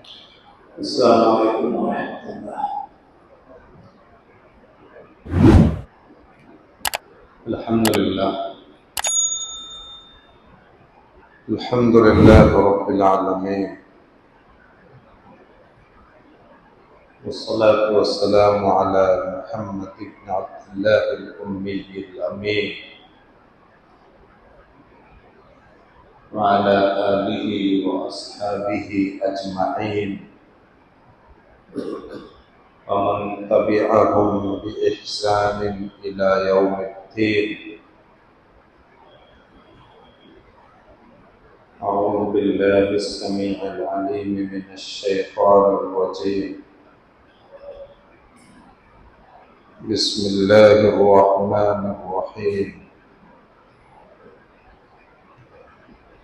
السلام علیکم ورحمۃ اللہ۔ الحمد للہ رب العالمین، والصلاة والسلام علی محمد بن عبد اللہ الأمی الأمین وعلی آلہ وأصحابہ اجمعین ومن تبعهم بإحسان إلى يوم الدین۔ أعوذ بالله السميع العليم من الشيطان الرجيم، بسم الله الرحمن الرحيم،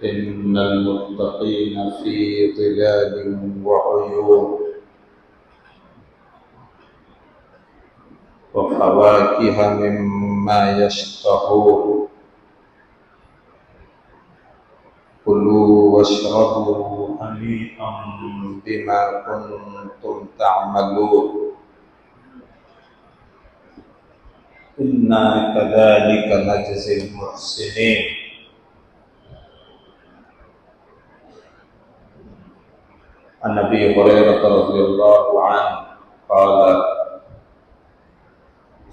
إن المتقين في ظلال وعيون وفواكه مما يشتهون كلوا واشربوا هنيئا بما كنتم تعملون إنا كذلك نجزي المحسنين۔ عن أبي هريرة رضي الله عنه قال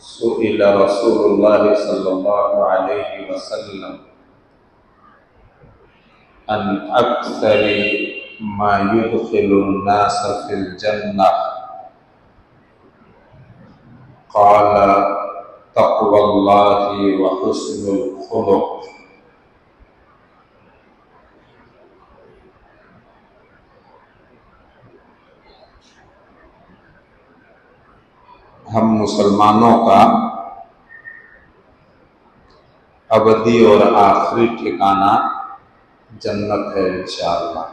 سئل رسول الله صلى الله عليه وسلم عن أكثر ما يدخل الناس في الجنة، قال تقوى الله وحسن الخلق۔ ہم مسلمانوں کا ابدی اور آخری ٹھکانہ جنت ہے انشاءاللہ،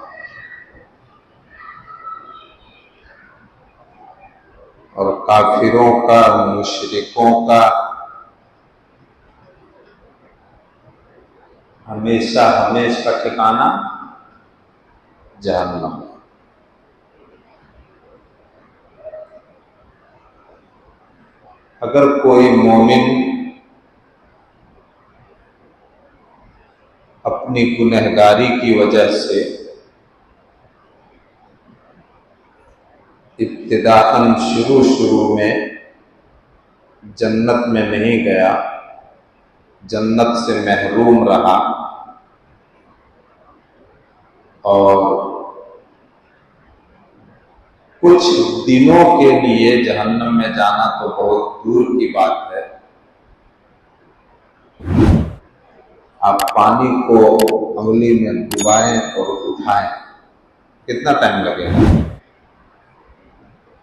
اور کافروں کا، مشرکوں کا ہمیشہ کا ٹھکانہ جہنم ہے۔ اگر کوئی مومن اپنی گنہگاری کی وجہ سے ابتداءً شروع میں جنت میں نہیں گیا، جنت سے محروم رہا، اور کچھ دنوں کے لیے جہنم میں جانا تو بہت دور کی بات ہے، آپ پانی کو انگلی میں ڈبائیں اور اٹھائیں، کتنا ٹائم لگے گا؟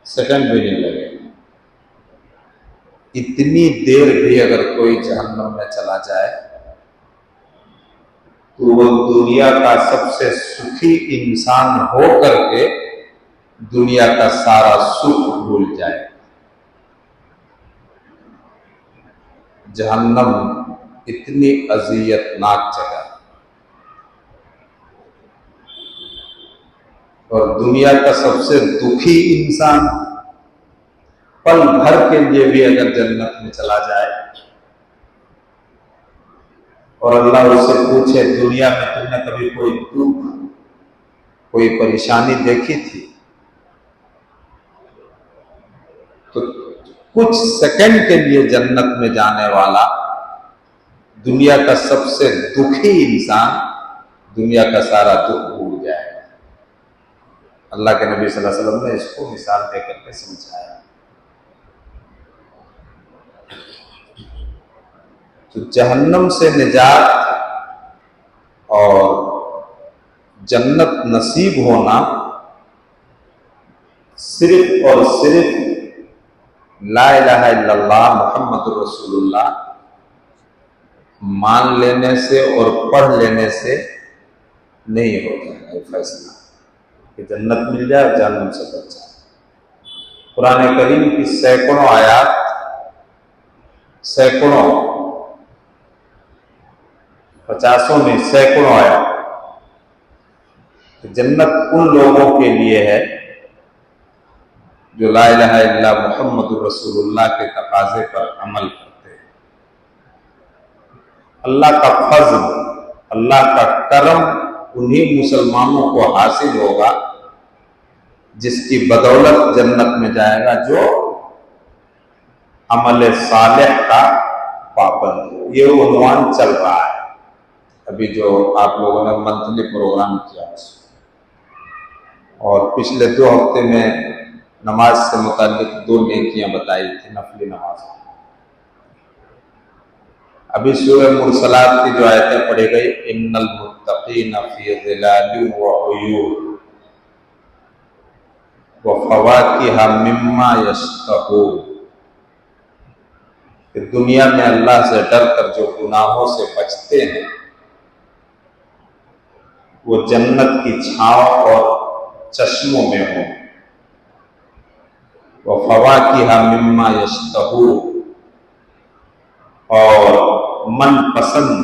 سیکنڈ بھی نہیں لگے گا۔ اتنی دیر بھی اگر کوئی جہنم میں چلا جائے تو وہ دنیا کا سب سے سکھی انسان ہو کر کے دنیا کا سارا سکھ بھول جائے۔ جہنم اتنی اذیت ناک جگہ، اور دنیا کا سب سے دکھی انسان پل بھر کے لیے بھی اگر جنت میں چلا جائے اور اللہ اس سے پوچھے دنیا میں تم نے کبھی کوئی دکھ، کوئی پریشانی دیکھی تھی، تو کچھ سیکنڈ کے لیے جنت میں جانے والا دنیا کا سب سے دکھی انسان دنیا کا سارا دکھ بھول جائے گا۔ اللہ کے نبی صلی اللہ علیہ وسلم نے اس کو مثال دے کر کے سمجھایا۔ تو جہنم سے نجات اور جنت نصیب ہونا صرف اور صرف لا الہ الا اللہ محمد رسول اللہ مان لینے سے اور پڑھ لینے سے نہیں ہوتا ہے فیصلہ کہ جنت مل جائے اور جہنم سے بچ جائے۔ قرآن کریم کی سینکڑوں آیات، سینکڑوں، پچاسوں میں سینکڑوں آیات، جنت ان لوگوں کے لیے ہے جو لا الہ الا اللہ محمد رسول اللہ کے تقاضے پر عمل کرتے ہیں۔ اللہ کا فضل، اللہ کا کرم انہی مسلمانوں کو حاصل ہوگا جس کی بدولت جنت میں جائے گا جو عمل صالح کا پابند ہو۔ یہ عنوان چل رہا ہے ابھی جو آپ لوگوں نے منتھلی پروگرام کیا، اور پچھلے 2 ہفتے میں نماز سے متعلق 2 نیکیاں بتائی تھی، نفلی نماز۔ ابھی سورہ مرسلات کی جو آیتیں پڑھی گئی، ان المتقین فی ظلال وعیون وفواکہ مما یشتہون، کہ دنیا میں اللہ سے ڈر کر جو گناہوں سے بچتے ہیں وہ جنت کی چھاؤں اور چشموں میں ہوں۔ وفواکہ مما یشتہون، اور من پسند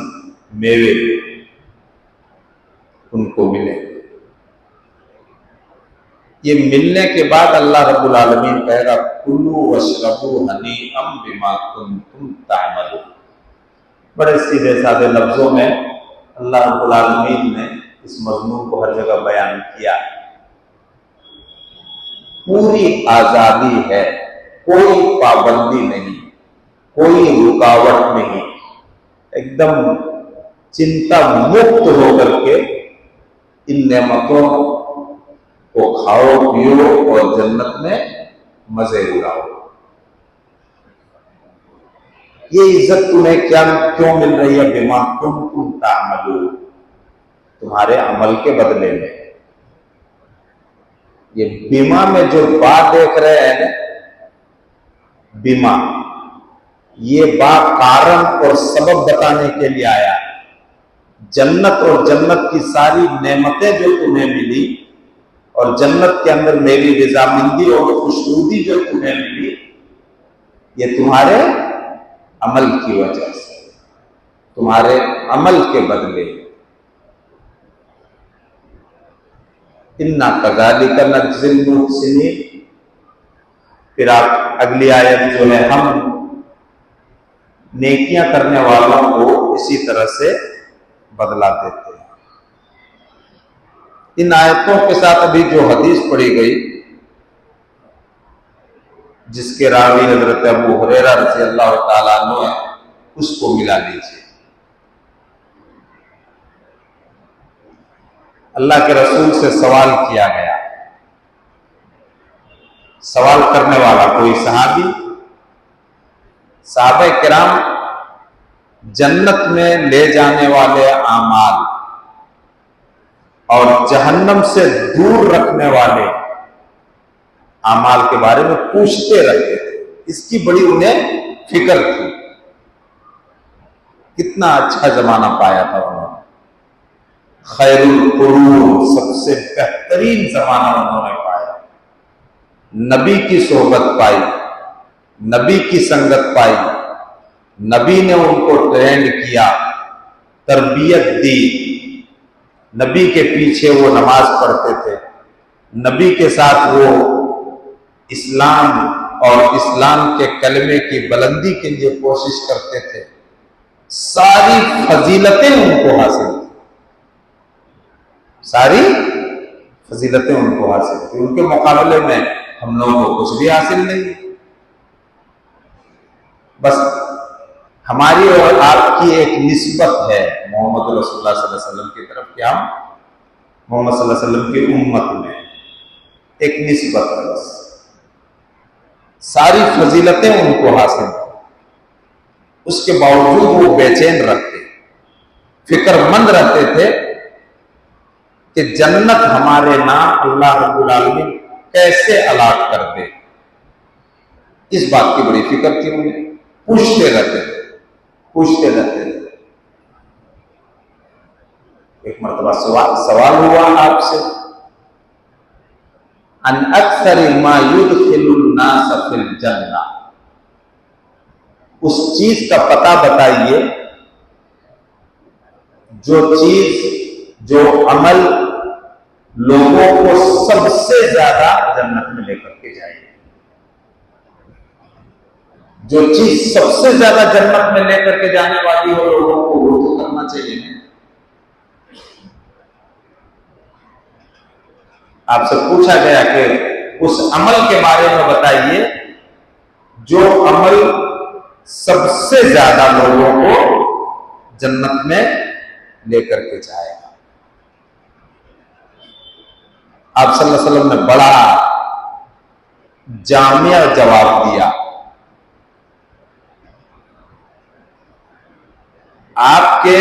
میوے ان کو ملے۔ یہ ملنے کے بعد اللہ رب العالمین کہے گا کلوا واشربوا ہنیئا بما کنتم تعملون۔ بڑے سیدھے سادے لفظوں میں اللہ رب العالمین نے اس مضمون کو ہر جگہ بیان کیا۔ پوری آزادی ہے، کوئی پابندی نہیں، کوئی رکاوٹ نہیں، ایک دم چنتا مکت ہو کر کے ان نعمتوں کو کھاؤ پیو اور جنت میں مزے اڑاؤ۔ یہ عزت تمہیں کیوں مل رہی ہے؟ بما کنتم تعملون، تمہارے عمل کے بدلے میں۔ یہ بیما میں جو بات دیکھ رہے ہیں، بیما، یہ با کارن اور سبب بتانے کے لیے آیا ہے۔ جنت اور جنت کی ساری نعمتیں جو تمہیں ملی، اور جنت کے اندر میری رضامندی اور خوشنودی جو تمہیں ملی، یہ تمہارے عمل کی وجہ سے، تمہارے عمل کے بدلے۔ اِنَّا كَذَلِكَ نَجْزِي الْمُحْسِنِينَ۔ پھر آپ اگلی آیت جو ہے، ہم نیکیاں کرنے والوں کو اسی طرح سے بدلا دیتے ہیں۔ ان آیتوں کے ساتھ ابھی جو حدیث پڑھی گئی، جس کے راوی حضرت ابو ہریرہ رضی اللہ تعالیٰ عنہ ہے، اس کو ملا لیجیے۔ اللہ کے رسول سے سوال کیا گیا، سوال کرنے والا کوئی صحابی، صحابہ کرام جنت میں لے جانے والے اعمال اور جہنم سے دور رکھنے والے اعمال کے بارے میں پوچھتے رہتے تھے۔ اس کی بڑی انہیں فکر تھی۔ کتنا اچھا زمانہ پایا تھا انہوں نے، خیر القرون، سب سے بہترین زمانہ انہوں نے پایا۔ نبی کی صحبت پائی، نبی کی سنگت پائی، نبی نے ان کو ٹرینڈ کیا، تربیت دی، نبی کے پیچھے وہ نماز پڑھتے تھے، نبی کے ساتھ وہ اسلام اور اسلام کے کلمے کی بلندی کے لیے کوشش کرتے تھے۔ ساری فضیلتیں ان کو حاصل تھیں، ساری فضیلتیں ان کو حاصل تھیں۔ ان کے مقابلے میں ہم لوگوں کو کچھ بھی حاصل نہیں۔ بس ہماری اور آپ کی ایک نسبت ہے محمد رسول اللہ صلی اللہ علیہ وسلم کی طرف، کہ ہم محمد صلی اللہ علیہ وسلم کی امت میں ایک نسبت ہے بس۔ ساری فضیلتیں ان کو حاصل ہیں، اس کے باوجود وہ بے چین رہتے، فکر مند رہتے تھے کہ جنت ہمارے نام اللہ رب العالمین کیسے الاٹ کر دے۔ اس بات کی بڑی فکر تھی انہیں، پوچھتے رہتے تھے، پوچھتے رہتے تھے۔ ایک مرتبہ سوال ہوا آپ سے، ان اکثر ما يدخل الناس فی الجنہ، اس چیز کا پتہ بتائیے، جو چیز، جو عمل لوگوں کو سب سے زیادہ جنت میں لے کر کے جائے۔ جو چیز سب سے زیادہ جنت میں لے کر کے جانے والی ہو لوگوں کو وہ تو کرنا چاہیے. آپ سے پوچھا گیا کہ اس عمل کے بارے میں بتائیے جو عمل سب سے زیادہ لوگوں کو جنت میں لے کر کے جائے گا. آپ صلی اللہ علیہ وسلم نے بڑا جامع جواب دیا. آپ کے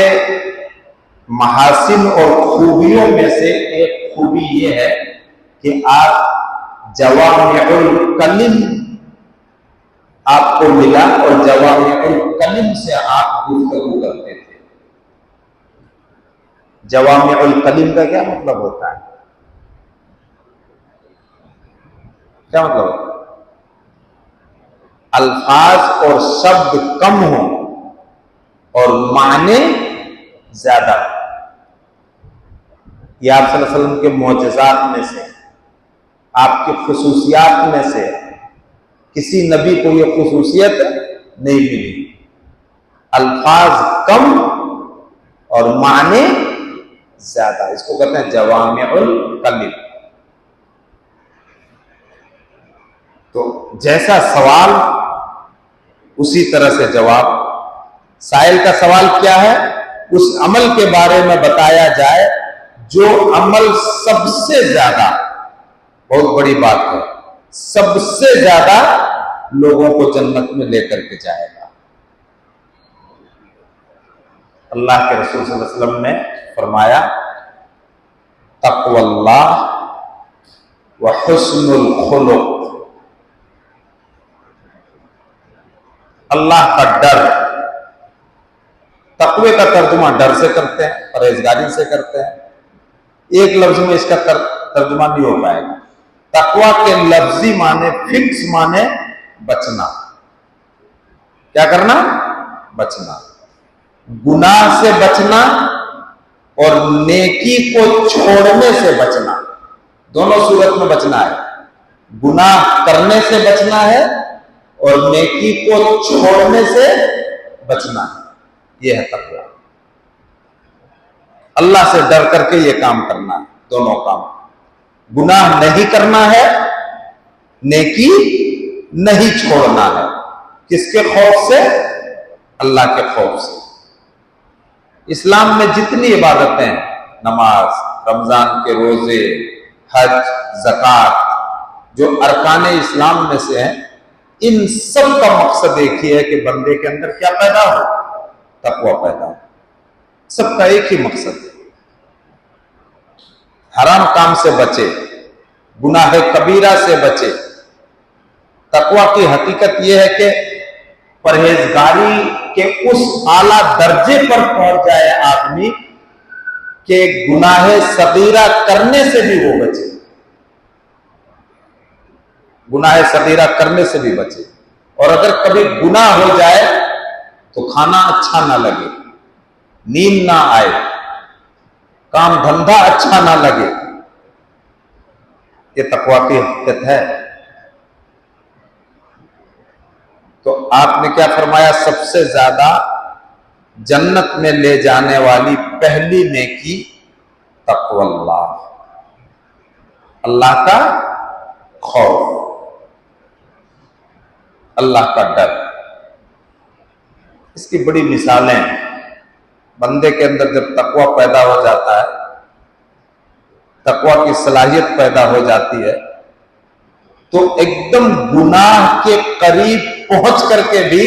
محاسن اور خوبیوں میں سے ایک خوبی یہ ہے کہ آپ جوامع الکلم آپ کو ملا اور جوامع الکلم سے آپ گفتگو کرتے تھے. جوامع الکلم کا کیا مطلب ہوتا ہے؟ کیا مطلب ہوتا ہے؟ الفاظ اور شبد کم ہوں اور معنی زیادہ. یہ آپ صلی اللہ علیہ وسلم کے معجزات میں سے، آپ کی خصوصیات میں سے کسی نبی کو یہ خصوصیت نہیں ملی. الفاظ کم اور معنی زیادہ، اس کو کہتے ہیں جوامع الکلم. تو جیسا سوال اسی طرح سے جواب. سائل کا سوال کیا ہے؟ اس عمل کے بارے میں بتایا جائے جو عمل سب سے زیادہ، بہت بڑی بات ہے، سب سے زیادہ لوگوں کو جنت میں لے کر کے جائے گا. اللہ کے رسول صلی اللہ علیہ وسلم نے فرمایا تقوی اللہ وحسن الخلق. اللہ کا ڈر. تقوی کا ترجمہ ڈر سے کرتے ہیں، پرہیزگاری سے کرتے ہیں. ایک لفظ میں اس کا ترجمہ نہیں ہو پائے گا. تقوی کے لفظی معنی، فکس معنی بچنا. کیا کرنا؟ بچنا. گناہ سے بچنا اور نیکی کو چھوڑنے سے بچنا. دونوں صورت میں بچنا ہے. گناہ کرنے سے بچنا ہے اور نیکی کو چھوڑنے سے بچنا ہے. یہ ہے تقوی. اللہ سے ڈر کر کے یہ کام کرنا ہے. دونوں کام. گناہ نہیں کرنا ہے، نیکی نہیں چھوڑنا ہے. کس کے خوف سے؟ اللہ کے خوف سے. اسلام میں جتنی عبادتیں ہیں، نماز، رمضان کے روزے، حج، زکوٰۃ، جو ارکان اسلام میں سے ہیں، ان سب کا مقصد ایک ہی ہے کہ بندے کے اندر کیا پیدا ہو؟ تقوی پیدا ہو. سب کا ایک ہی مقصد ہے. حرام کام سے بچے، گناہ کبیرہ سے بچے. تقوی کی حقیقت یہ ہے کہ پرہیزگاری کے اس اعلیٰ درجے پر پہنچ جائے آدمی کہ گناہ صغیرہ کرنے سے بھی وہ بچے. گناہ صغیرہ کرنے سے بھی بچے. اور اگر کبھی گناہ ہو جائے تو کھانا اچھا نہ لگے، نیند نہ آئے، کام دھندا اچھا نہ لگے. یہ تقوی کی حقیقت ہے. تو آپ نے کیا فرمایا؟ سب سے زیادہ جنت میں لے جانے والی پہلی نیکی تقوی اللہ، اللہ کا خوف، اللہ کا ڈر. اس کی بڑی مثالیں ہیں. بندے کے اندر جب تقوی پیدا ہو جاتا ہے، تقوی کی صلاحیت پیدا ہو جاتی ہے، تو ایک دم گناہ کے قریب پہنچ کر کے بھی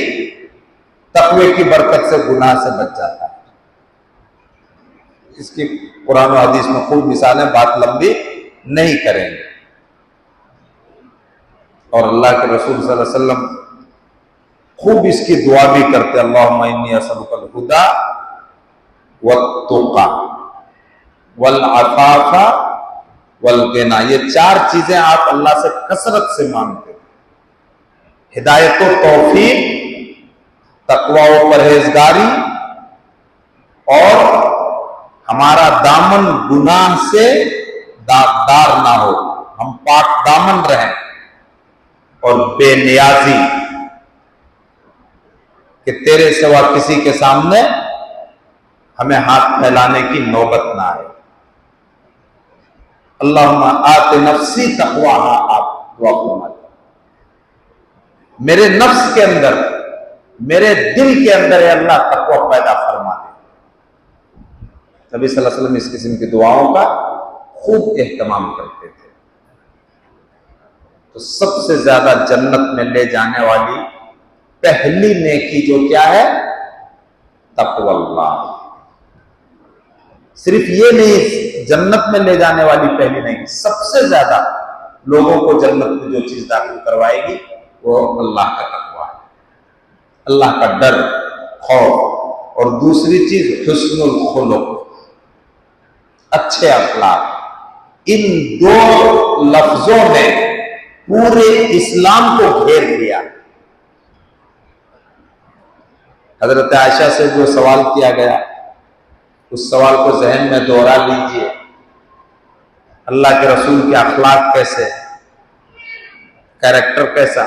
تقوی کی برکت سے گناہ سے بچ جاتا ہے. اس کی قرآن و حدیث میں خوب مثالیں، بات لمبی نہیں کریں گے. اور اللہ کے رسول صلی اللہ علیہ وسلم خوب اس کی دعا بھی کرتے، اللہم انی اسألک الہدی والتقی والعفاف والغنی. یہ چار چیزیں آپ اللہ سے کثرت سے مانگتے ہیں. ہدایت و توفیق، تقوی و پرہیزگاری، اور ہمارا دامن گناہ سے داغدار نہ ہو، ہم پاک دامن رہیں، اور بے نیازی. کہ تیرے سوا کسی کے سامنے ہمیں ہاتھ پھیلانے کی نوبت نہ آئے. اللہم آت نفسی تقواہا، آپ دعا فرمائیں میرے نفس کے اندر، میرے دل کے اندر اے اللہ تقوی پیدا فرما دے. نبی صلی اللہ علیہ وسلم اس قسم کی دعاؤں کا خوب اہتمام کرتے تھے. تو سب سے زیادہ جنت میں لے جانے والی پہلی نیکی جو کیا ہے؟ تقوی اللہ. صرف یہ نہیں جنت میں لے جانے والی پہلی نیکی، سب سے زیادہ لوگوں کو جنت میں جو چیز داخل کروائے گی وہ اللہ کا تقوی ہے، اللہ کا ڈر، خوف. اور دوسری چیز حسن الخلق، اچھے اخلاق. ان دو لفظوں نے پورے اسلام کو گھیر لیا. حضرت عائشہ سے جو سوال کیا گیا اس سوال کو ذہن میں دوہرا لیجئے. اللہ کے رسول کے اخلاق کیسے، کیریکٹر کیسا؟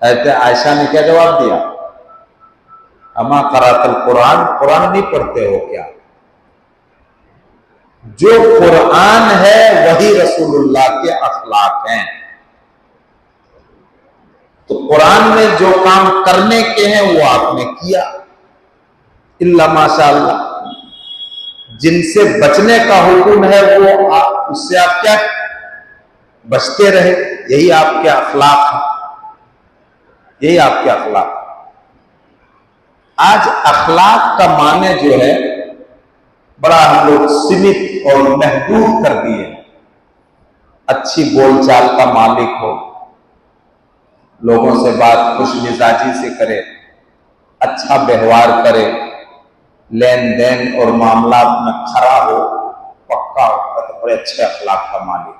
حضرت عائشہ نے کیا جواب دیا؟ اما قرأت القرآن، قرآن نہیں پڑھتے ہو کیا؟ جو قرآن ہے وہی رسول اللہ کے اخلاق ہیں. تو قرآن میں جو کام کرنے کے ہیں وہ آپ نے کیا، الا ماشاء اللہ. جن سے بچنے کا حکم ہے وہ اس سے آپ کیا بچتے رہے. یہی آپ کے اخلاق ہیں، یہی آپ کے اخلاق. آج اخلاق کا معنی جو ہے بڑا ہم لوگ سیمت اور محدود کر دیے. اچھی بول چال کا مالک ہو، لوگوں سے بات خوش مزاجی سے کرے، اچھا ویوہار کرے، لین دین اور معاملات میں کھرا ہو، پکا ہو، تو بڑے اچھے اخلاق کا مالک.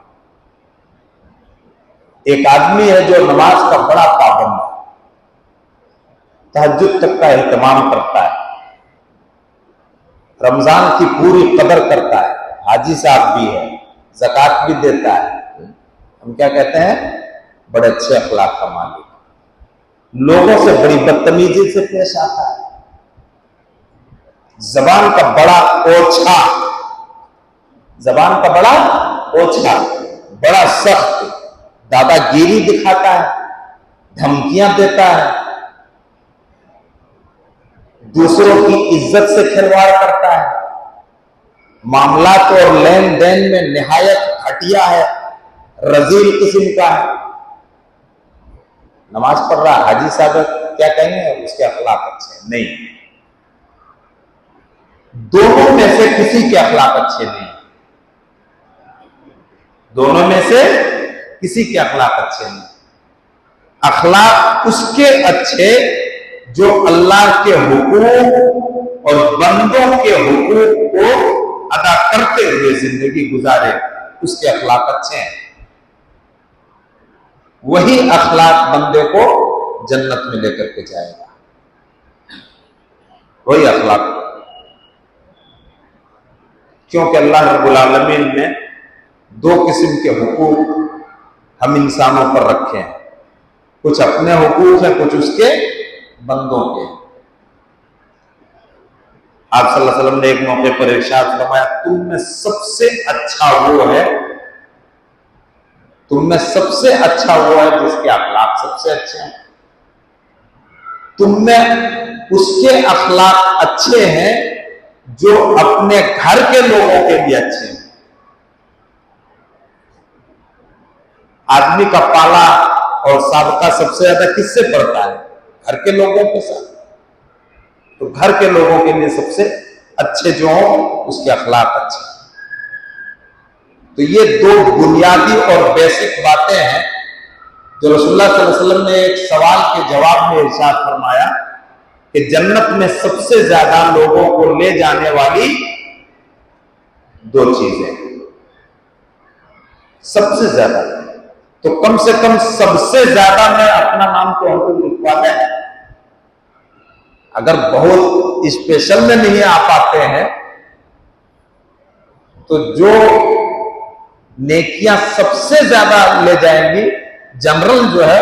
ایک آدمی ہے جو نماز کا بڑا پابند ہے، تہجد تک کا اہتمام کرتا ہے، رمضان کی پوری قدر کرتا ہے، حاجی صاحب بھی ہے، زکوٰۃ بھی دیتا ہے. ہم کیا کہتے ہیں؟ بڑے اچھے اخلاق کا مالک. لوگوں سے بڑی بدتمیزی سے پیش آتا ہے، زبان کا بڑا اوچھا، زبان کا بڑا اوچھا، بڑا سخت، دادا گیری دکھاتا ہے، دھمکیاں دیتا ہے، دوسروں کی عزت سے کھلواڑ کرتا ہے، معاملات اور لین دین میں نہایت گھٹیا ہے، رذیل قسم کا ہے. نماز پڑھ رہا حاجی صاحب کیا کہیں گے اس کے اخلاق اچھے ہیں؟ نہیں. دونوں میں سے کسی کے اخلاق اچھے نہیں، دونوں میں سے کسی کے اخلاق اچھے نہیں. اخلاق اس کے اچھے جو اللہ کے حقوق اور بندوں کے حقوق کو ادا کرتے ہوئے زندگی گزارے، اس کے اخلاق اچھے ہیں. وہی اخلاق بندے کو جنت میں لے کر کے جائے گا. وہی اخلاق، کیونکہ اللہ رب العالمین نے دو قسم کے حقوق ہم انسانوں پر رکھے ہیں. کچھ اپنے حقوق ہیں، کچھ اس کے بندوں کے. آپ صلی اللہ علیہ وسلم نے ایک موقع پر ارشاد فرمایا، تم میں سب سے اچھا وہ ہے، تم میں سب سے اچھا وہ ہے جس کے اخلاق سب سے اچھے ہیں. تم میں اس کے اخلاق اچھے ہیں جو اپنے گھر کے لوگوں کے بھی اچھے ہیں. آدمی کا پالا اور سابقہ سب سے زیادہ کس سے پڑتا ہے؟ گھر کے لوگوں کے ساتھ. تو گھر کے لوگوں کے لیے سب سے اچھے جو ہوں اس کے اخلاق اچھے. تو یہ دو بنیادی اور بیسک باتیں ہیں جو رسول اللہ صلی اللہ علیہ وسلم نے ایک سوال کے جواب میں ارشاد فرمایا کہ جنت میں سب سے زیادہ لوگوں کو لے جانے والی دو چیزیں، سب سے زیادہ. تو کم سے کم سب سے زیادہ میں اپنا نام تو ہم کو لکھوا دیں. اگر بہت اسپیشل میں نہیں آ پاتے ہیں تو جو نیکیاں سب سے زیادہ لے جائیں گی، جنرل جو ہے